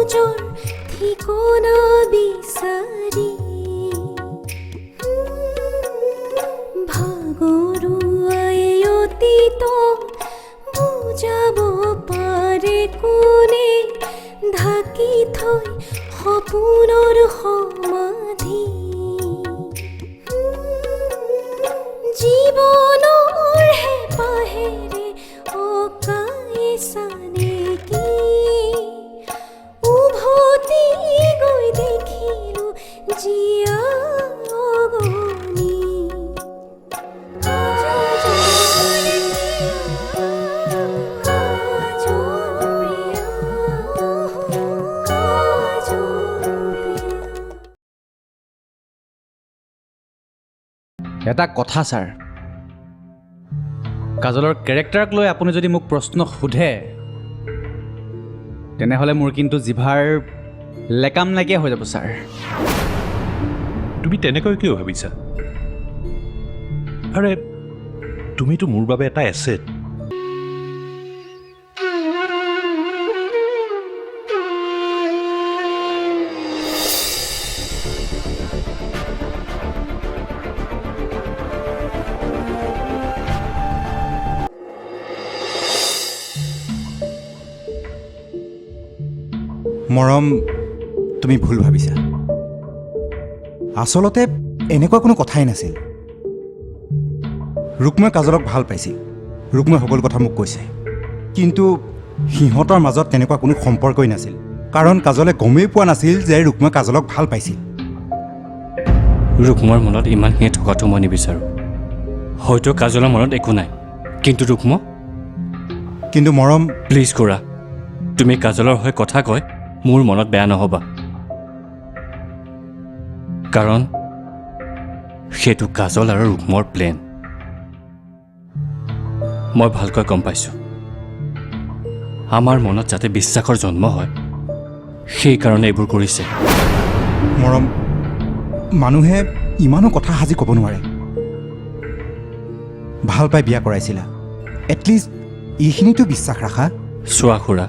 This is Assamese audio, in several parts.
সহজৰ ঠিকনা বিচাৰি ভাগৰুৱাই অতীতক বুজাব পাৰে কোনে ঢাকি থৈ সপোনৰ সমাধি জীৱনৰ হেঁপাহেৰে অকাইছানে কি উভতি গৈ দেখিলো জীয়া অগণি এটা কথা ছাৰ, কাজলৰ কেৰেক্টাৰক লৈ আপুনি যদি মোক প্ৰশ্ন সোধে তেনেহ'লে মোৰ কিন্তু জিভাৰ লেকাম নাইকিয়া হৈ যাব ছাৰ। তুমি তেনেকৈ কিয় ভাবিছা? আৰে তুমিতো মোৰ বাবে এটা এছেট। মৰম, তুমি ভুল ভাবিছা। আচলতে এনেকুৱা কোনো কথাই নাছিল। ৰুক্মই কাজলক ভাল পাইছিল, ৰুক্মই সকলো কথা মোক কৈছে, কিন্তু সিহঁতৰ মাজত তেনেকুৱা কোনো সম্পৰ্কই নাছিল, কাৰণ কাজলে গমেই পোৱা নাছিল যে ৰুক্মই কাজলক ভাল পাইছিল। ৰুক্মৰ মনত ইমানখিনি থকাটো মই নিবিচাৰোঁ। হয়তো কাজলৰ মনত একো নাই, কিন্তু মৰম, প্লিজ খুৰা, তুমি কাজলৰ হৈ কথা কয় মোৰ মনত বেয়া নহ'বা, কাৰণ সেইটো কাজল আৰু ৰুক্মৰ প্লেন। মই ভালকৈ গম পাইছোঁ। আমাৰ মনত যাতে বিশ্বাসৰ জন্ম হয় সেইকাৰণে এইবোৰ কৰিছে। মৰম, মানুহে ইমানো কথা সাজি ক'ব নোৱাৰে। ভাল পাই বিয়া কৰাইছিলা, এটলিষ্ট এইখিনিতো বিশ্বাস ৰাখা। চোৱা খুৰা,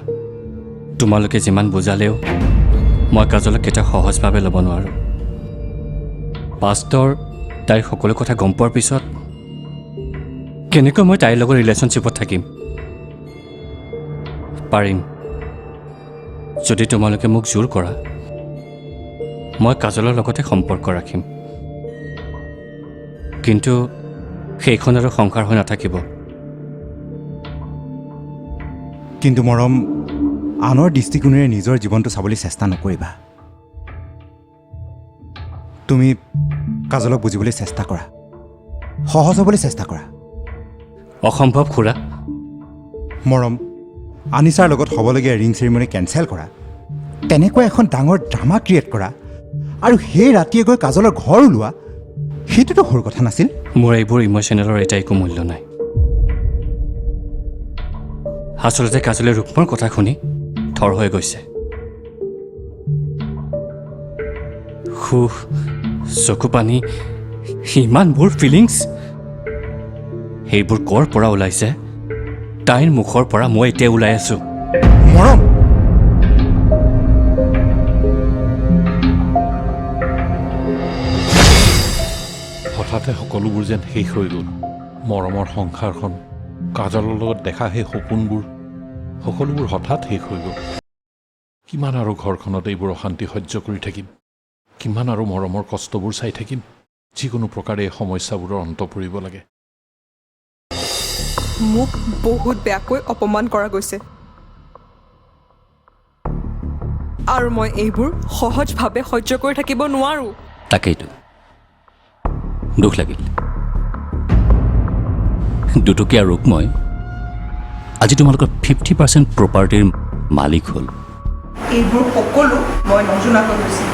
তোমালোকে যিমান বুজালেও মই কাজলক কেতিয়াও সহজভাৱে ল'ব নোৱাৰোঁ। পাষ্টৰ তাইৰ সকলো কথা গম পোৱাৰ পিছত কেনেকৈ মই তাইৰ লগত ৰিলেশ্যনশ্বিপত থাকিম? পাৰিম, যদি তোমালোকে মোক জোৰ কৰা মই কাজলৰ লগতে সম্পৰ্ক ৰাখিম, কিন্তু সেইখন আৰু সংসাৰ হৈ নাথাকিব। কিন্তু মৰম, আনৰ দৃষ্টিকোণেৰে নিজৰ জীৱনটো চাবলৈ চেষ্টা নকৰিবা। তুমি কাজলক বুজিবলৈ চেষ্টা কৰা, সহজ হ'বলৈ চেষ্টা কৰা। অসম্ভৱ খুৰা। মৰম, আনিছাৰ লগত হ'বলগীয়া ৰিং চেৰিমনি কেঞ্চেল কৰা, তেনেকুৱা এখন ডাঙৰ ড্ৰামা ক্ৰিয়েট কৰা, আৰু সেই ৰাতিয়ে গৈ কাজলৰ ঘৰ ওলোৱা, সেইটোতো সৰু কথা নাছিল। মোৰ এইবোৰ ইম'চনেলৰ এটা একো মূল্য নাই। আচলতে কাজলে ৰুক্মৰ কথা শুনি থৰ হৈ গৈছে। সুখ, চকু পানী, ইমানবোৰ ফিলিংছ, সেইবোৰ ক'ৰ পৰা ওলাইছে তাইৰ মুখৰ পৰা মই এতিয়া ওলাই আছোঁ। মৰম, হঠাতে সকলোবোৰ যেন শেষ হৈ গ'ল। মৰমৰ সংসাৰখন, কাজলৰ লগত দেখা সেই সপোনবোৰ, সকলোবোৰ হঠাৎ শেষ হৈ গ'ল। কিমান আৰু ঘৰখনত এইবোৰ অশান্তি সহ্য কৰি থাকিম? কিমান আৰু মৰমৰ কষ্টবোৰ চাই থাকিম? যিকোনো প্ৰকাৰে এই সমস্যাবোৰৰ অন্ত পৰিব লাগে। মোক বহুত বেয়াকৈ অপমান কৰা গৈছে, আৰু মই এইবোৰ সহজভাৱে সহ্য কৰি থাকিব নোৱাৰোঁ। তাকেইতো দুখ লাগিল। দুটকীয়া ৰুক্মই আজি তোমালোকৰ 50% প্ৰপাৰ্টিৰ মালিক হ'ল। এইবোৰ সকলো মই নজনাকৈ গৈছোঁ।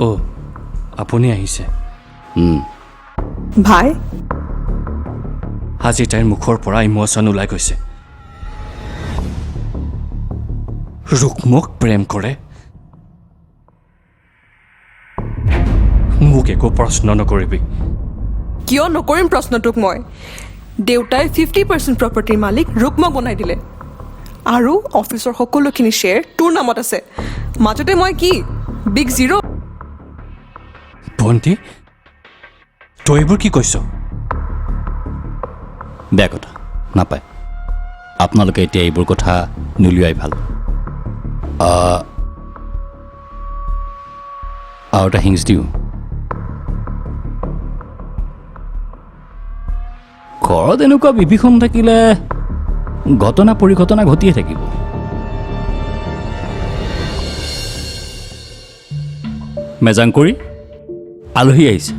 অ', আপুনি আহিছে। ভাই, আজি তাইৰ মুখৰ পৰা ইম'চন ওলাই গৈছে। ৰুক্মক প্ৰেম কৰে, মোক একো প্ৰশ্ন নকৰিবি। কিয় নকৰিম প্ৰশ্নটোক মই? দেউতাই 50% প্ৰপাৰ্টিৰ মালিক ৰুক্মক বনাই দিলে, আৰু অফিচৰ সকলোখিনি শ্বেয়াৰ তোৰ নামত আছে মাজতে মই কি বিগ জিৰ' ভণ্টি তই এইবোৰ কি কৈছ বেয়া কথা নাপায় আপোনালোকে এতিয়া এইবোৰ কথা নুলিয়াই ভাল আৰু এটা হিংস দিওঁ ঘৰত এনেকুৱা বিভীষণ থাকিলে ঘটনা পৰিঘটনা ঘটিয়ে থাকিব মেজাংকৰি আলহী আহিছে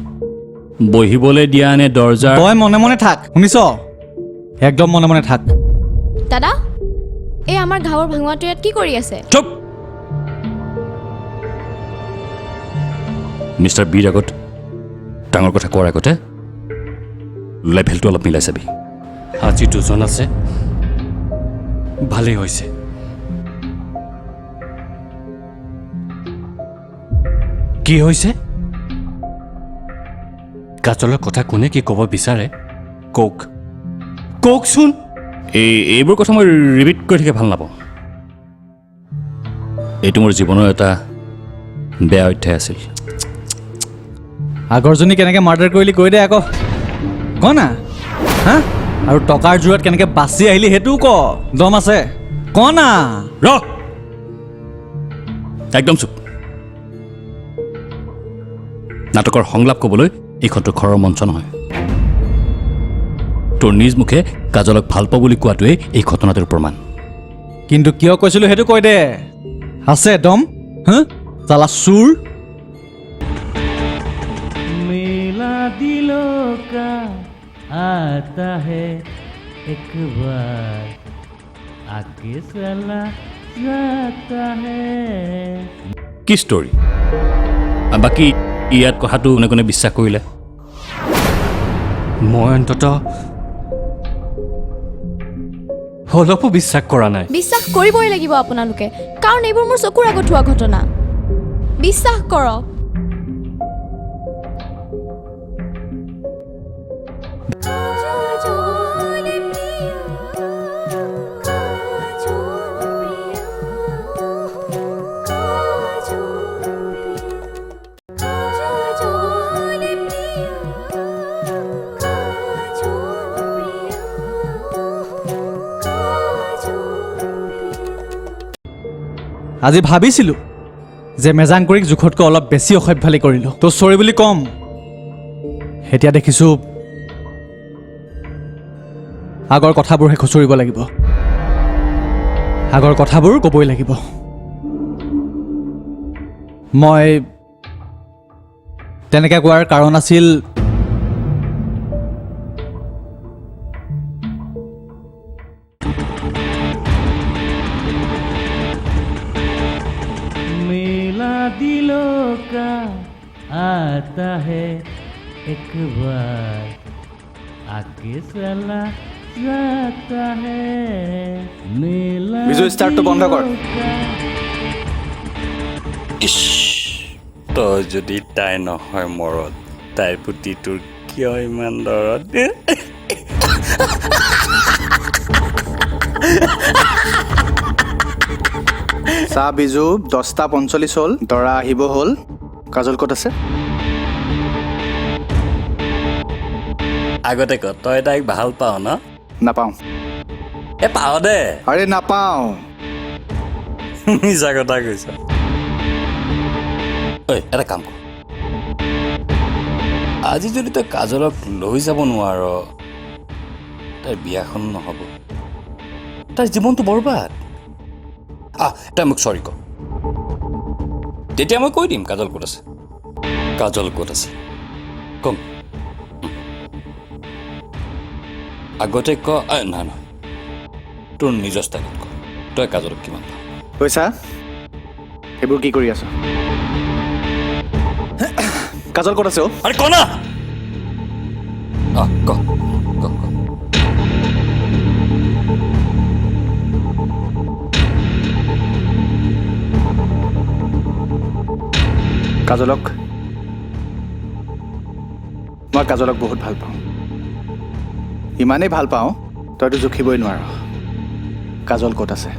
বহিবলৈ দিয়া নে দৰ্জা তই মনে মনে থাক শুনিছ একদম মনে মনে থাক দাদা এই আমাৰ গাঁৱৰ ভাঙোৱাটো ইয়াত কি কৰি আছে চুপ মিষ্টাৰ বীৰ আগত ডাঙৰ কথা কোৱাৰ আগতে লেভেলটো অলপ মিলাই চাবি আজি দুজন আছে ভালেই হৈছে কি হৈছে কাজলৰ কথা কোনে কি ক'ব বিচাৰে কওকচোন এইবোৰ কথা মই ৰিপিট কৰি থাকি ভাল নাপাওঁ এইটো মোৰ জীৱনৰ এটা বেয়া অধ্যায় আছিল আগৰজনী কেনেকৈ মাৰ্ডাৰ কৰিলি কৈ দে আকৌ ক না হা আৰু টকাৰ জোৰত কেনেকৈ বাচি আহিলি সেইটোও ক দম আছে ক না ৰ একদম চুপ নাটকৰ সংলাপ ক'বলৈ এইখনটো ঘৰৰ মঞ্চ নহয় তোৰ নিজ মুখে কাজলক ভাল পাওঁ বুলি কোৱাটোৱেই এই ঘটনাটোৰ প্ৰমাণ কিন্তু কিয় কৈছিলোঁ সেইটো কৈ দে আছে দম হা চালা চুৰ मेला दिलों का आता है एक बार आके चला जाता है কি ষ্টৰী বাকী ইয়াত কথাটো কোনে কোনে বিশ্বাস কৰিলে মই অন্ততঃ অলপো বিশ্বাস কৰা নাই বিশ্বাস কৰিবই লাগিব আপোনালোকে কাৰণ এইবোৰ মোৰ চকুৰ আগত হোৱা ঘটনা বিশ্বাস কৰক আজি ভাবিছিলোঁ যে মেজাংকৰিক জোখতকৈ অলপ বেছি অসভ্যালি কৰিলোঁ তো চৰি বুলি ক'ম এতিয়া দেখিছোঁ আগৰ কথাবোৰহে খুচৰিব লাগিব আগৰ কথাবোৰ ক'বই লাগিব মই তেনেকৈ কোৱাৰ কাৰণ আছিল मेला दिलों का आता है एक बार आके चला जाता है मेला বিজু ষ্টাৰ্টটো বন্ধ কৰ তই যদি তাই নহয় মৰত তাইৰ প্ৰতি তোৰ কিয় ইমান দৰদ চা বিজু 10:45 হ'ল দৰা আহিব হ'ল কাজল ক'ত আছে আগতে ক তই তাইক ভাল পাৱ ন নাপাওঁ পাৱ দে আৰে নাপাওঁ মিছা কথা কৈছ ঐ এটা কাম কৰ আজি যদি তই কাজলক লৈ যাব নোৱাৰ তাইৰ বিয়াখন নহ'ব তাইৰ জীৱনটো বৰবাদ তই মোক চৰি ক তেতিয়া মই কৈ দিম কাজল ক'ত আছে কম আগতে ক নহয় তোৰ নিজৰ ষ্টাইলত ক তই কাজলক কিমান ভাল কৈছা এইবোৰ কি কৰি আছ কাজল ক'ত আছে অ' আৰে ক না ক কাজলক মই কাজলক বহুত ভাল পাওঁ ইমানেই ভাল পাওঁ তইতো জুখিবই নোৱাৰ কাজল ক'ত আছে?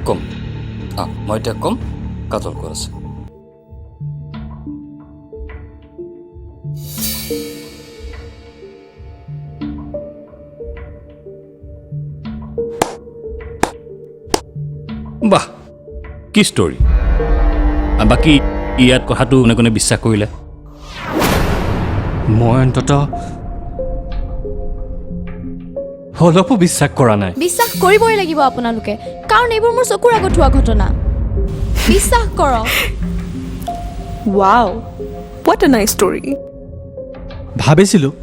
কম মই এতিয়া কম কাজল ক'ত আছে। বাহ কি ষ্টৰী। বাকী ইয়াত কথাটো কোনে কোনে বিশ্বাস কৰিলে? মই অন্তত অলপো বিশ্বাস কৰা নাই। বিশ্বাস কৰিবই লাগিব আপোনালোকে, কাৰণ এইবোৰ মোৰ চকুৰ আগত হোৱা ঘটনা। বিশ্বাস কৰক। Wow, what a nice story. ভাবিছিলোঁ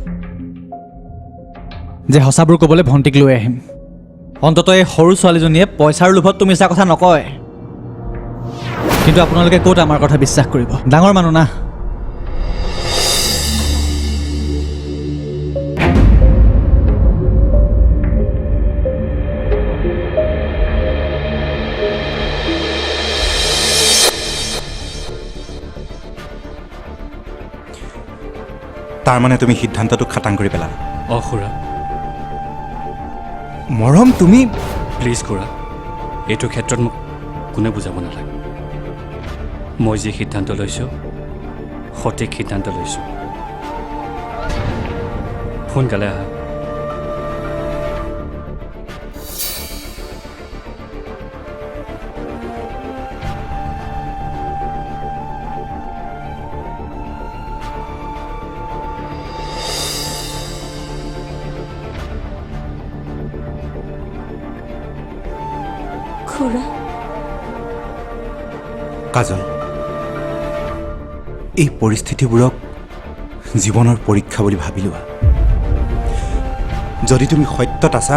যে সঁচাবোৰ ক'বলৈ ভণ্টিক লৈ আহিম। অন্ততঃ এই সৰু ছোৱালীজনীয়ে পইচাৰ লোভততো মিছা কথা নকয়। কিন্তু আপোনালোকে ক'ত আমাৰ কথা বিশ্বাস কৰিব? ডাঙৰ মানুহ না। তাৰমানে তুমি সিদ্ধান্তটোক খাটাং কৰি পেলালা। খুৰা মৰম, তুমি প্লিজ খুৰা, এইটো ক্ষেত্ৰত মোক কোনে বুজাব নালাগে। মই যি সিদ্ধান্ত লৈছোঁ সঠিক সিদ্ধান্ত লৈছোঁ। সোনকালে আহা। খুৰা, কাজল, এই পৰিস্থিতিবোৰক জীৱনৰ পৰীক্ষা বুলি ভাবি লোৱা। যদি তুমি সত্যত আছা,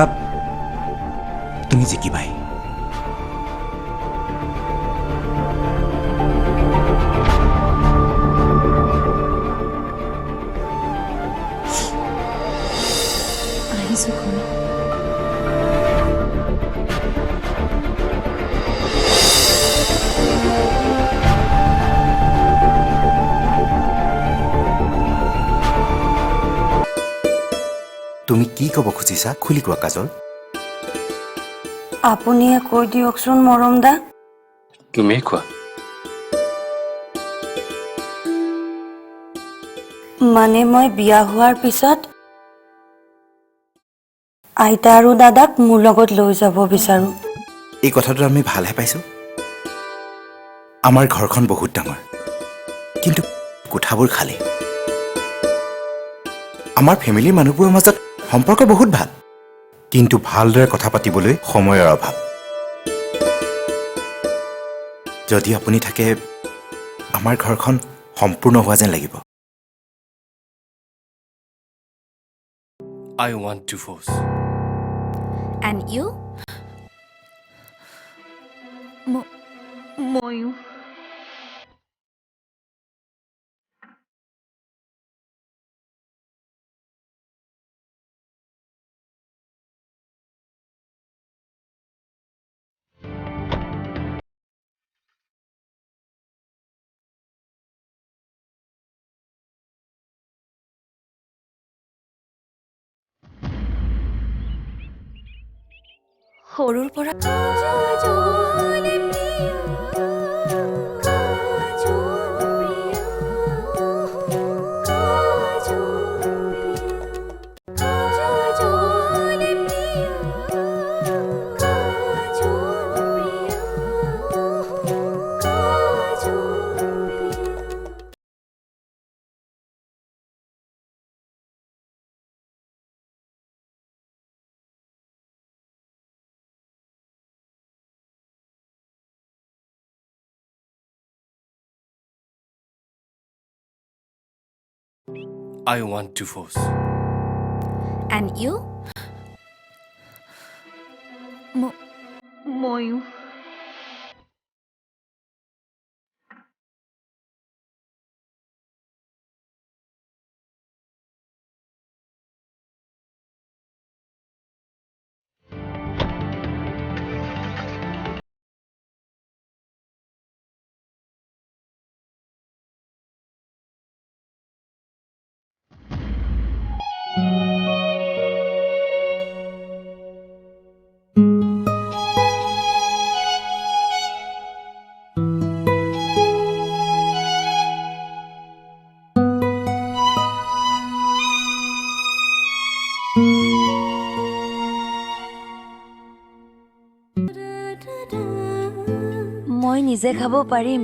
তুমি জিকিবাই। আহিছোঁ খুৰা। তুমি কি ক'ব খুজিছা? খুলি কোৱা কাজল। আপুনিয়ে কৈ দিয়কচোন মৰম দা। তুমিয়ে কোৱা। মানে মই বিয়া হোৱাৰ পিছত আইতা আৰু দাদাক মোৰ লগত লৈ যাব বিচাৰোঁ। এই কথাটো আমি ভালহে পাইছোঁ। আমাৰ ঘৰখন বহুত ডাঙৰ, কিন্তু কোঠাবোৰ খালী। আমাৰ ফেমিলিৰ মানুহবোৰৰ মাজত সম্পৰ্ক বহুত ভাল, কিন্তু ভালদৰে কথা পাতিবলৈ সময়ৰ অভাৱ। যদি আপুনি থাকে, আমাৰ ঘৰখন সম্পূৰ্ণ হোৱা যেন লাগিব। I want divorce. And you? ময়ো। সৰুৰ পৰা I want divorce. And you? ময়ো। মই নিজে খাব পাৰিম।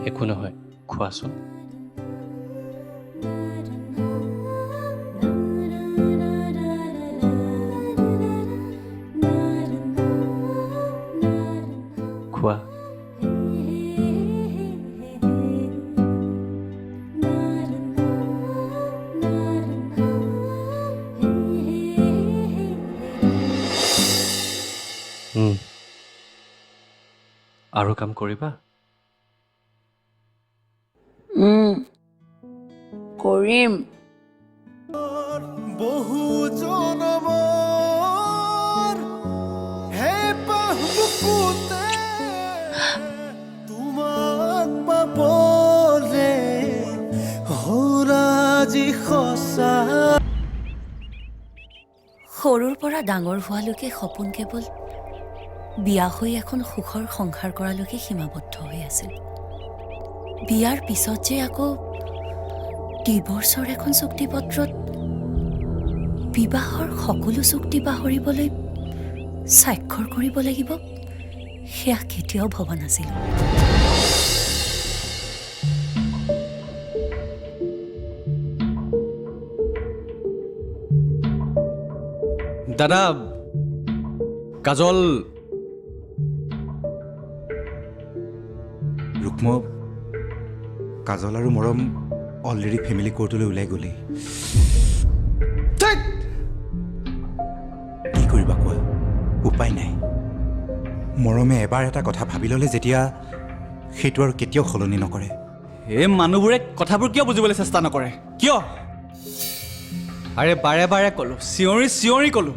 একো নহয়, খোৱাচোন। খোৱা। আৰু কাম কৰিবা? কৰিম। বহু জনমৰ হেঁপাহ বুকুতে তোমাক পাবলে হ'ল আজি সঁচা। সৰুৰ পৰা ডাঙৰ হোৱালৈকে সপোন কেৱল বিয়া হৈ এখন সুখৰ সংসাৰ কৰালৈকে সীমাবদ্ধ হৈ আছিল। বিয়াৰ পিছত যে আকৌ ডিভৰ্চৰ এখন চুক্তিপত্ৰত বিবাহৰ সকলো চুক্তি পাহৰিবলৈ স্বাক্ষৰ কৰিব লাগিব, সেয়া কেতিয়াও ভবা নাছিলোঁ। দাদা, কাজল। ৰুক্ম, কাজল আৰু মৰম অলৰেডি ফেমিলি কোৰ্টলৈ ওলাই গ'লেই। কি কৰিবা কোৱা, উপায় নাই। মৰমে এবাৰ এটা কথা ভাবি ল'লে যেতিয়া, সেইটো আৰু কেতিয়াও সলনি নকৰে। এই মানুহবোৰে কথাবোৰ কিয় বুজিবলৈ চেষ্টা নকৰে? কিয়? আৰে বাৰে বাৰে ক'লো, চিঞৰি চিঞৰি ক'লো,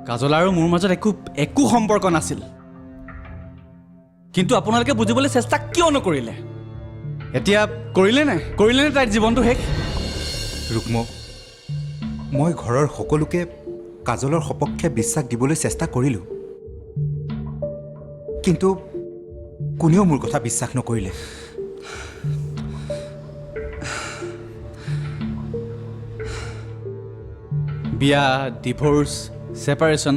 কাজল আৰু মোৰ মাজত একো সম্পৰ্ক নাছিল। কিন্তু আপোনালোকে বুজিবলৈ চেষ্টা কিয় নকৰিলে? এতিয়া কৰিলেনে তাইৰ জীৱনটো শেষ? ৰুক্ম, মই ঘৰৰ সকলোকে কাজলৰ সপক্ষে বিশ্বাস দিবলৈ চেষ্টা কৰিলোঁ, কিন্তু কোনেও মোৰ কথা বিশ্বাস নকৰিলে। বিয়া, ডিভোৰ্চ, ছেপাৰেশ্যন,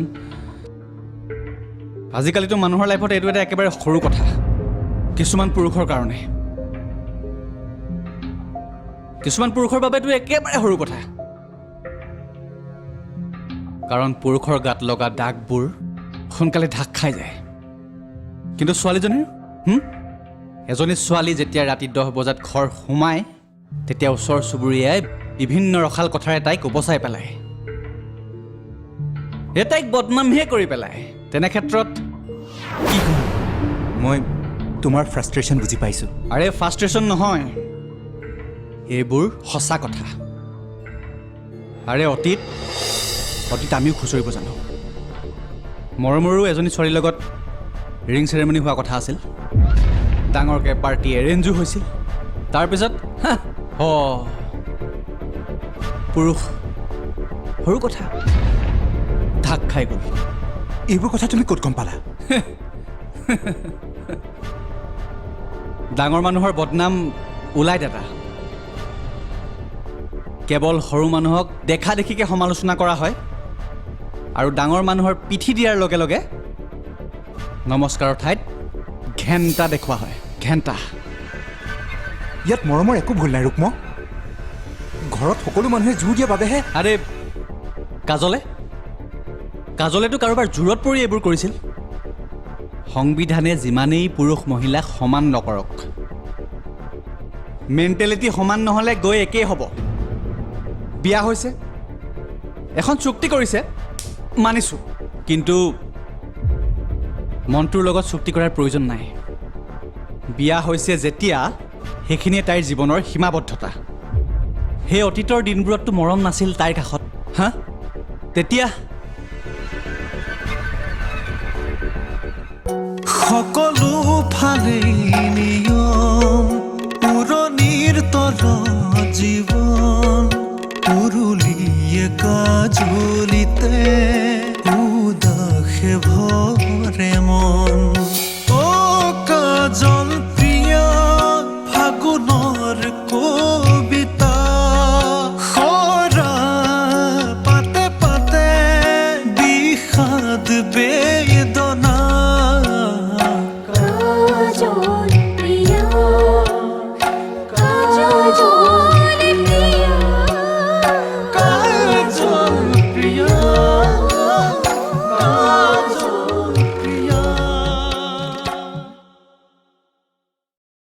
আজিকালিতো মানুহৰ লাইফত এইটো এটা একেবাৰে সৰু কথা। কিছুমান পুৰুষৰ কাৰণে, কিছুমান পুৰুষৰ বাবেতো একেবাৰে সৰু কথা। কাৰণ পুৰুষৰ গাত লগা দাগবোৰ সোনকালে ঢাক খাই যায়। কিন্তু ছোৱালীজনীৰ এজনী ছোৱালী যেতিয়া ৰাতি 10 বজাত ঘৰ সোমায়, তেতিয়া ওচৰ চুবুৰীয়াই বিভিন্ন ৰসাল কথাৰে তাইক উপচাই পেলায়, তাইক বদনামহে কৰি পেলায়। তেনে ক্ষেত্ৰত কি কৰিম? মই তোমাৰ ফ্ৰাষ্ট্ৰেশ্যন বুজি পাইছোঁ। আৰে ফ্ৰাষ্ট্ৰেশ্যন নহয়, এইবোৰ সঁচা কথা। আৰে অতীত আমিও খুচৰিব জানো। মৰমৰো এজনী ছোৱালীৰ লগত ৰিং চেৰেমনি হোৱা কথা আছিল। ডাঙৰকৈ পাৰ্টি এৰেঞ্জো হৈছিল। তাৰপিছত পুৰুষ সৰু কথা ঢাক খাই গ'ল। এইবোৰ কথা তুমি ক'ত গম পালা? ডাঙৰ মানুহৰ বদনাম ওলাই দাদা। কেৱল সৰু মানুহক দেখা দেখিকে সমালোচনা কৰা হয়, আৰু ডাঙৰ মানুহৰ পিঠি দিয়াৰ লগে লগে নমস্কাৰৰ ঠাইত ঘেণ্টা দেখুওৱা হয়। ঘেণ্টা। ইয়াত মৰমৰ একো ভুল নাই ৰুক্ম। ঘৰত সকলো মানুহে জোৰ দিয়া বাবেহে। আৰে কাজলেতো কাৰোবাৰ জোৰত পৰি এইবোৰ কৰিছিল। সংবিধানে যিমানেই পুৰুষ মহিলাক সমান নকৰক, মেণ্টেলিটি সমান নহ'লে গৈ একেই হ'ব। বিয়া হৈছে, এখন চুক্তি কৰিছে, মানিছোঁ, কিন্তু মনটোৰ লগত চুক্তি কৰাৰ প্ৰয়োজন নাই। বিয়া হৈছে যেতিয়া, সেইখিনিয়ে তাইৰ জীৱনৰ সীমাবদ্ধতা। সেই অতীতৰ দিনবোৰততো মৰম নাছিল তাইৰ কাষত। তেতিয়া সকলো ফালেই নিয়ম, পুৰণিৰ তলত জীৱন, পুৰুলিয়ে কাজলিতে উদাসে ভৰে মন। অ' কাজল প্ৰিয়া, ফাগুনৰ কবিতা, খৰা পাতে পাতে বিষাদ বে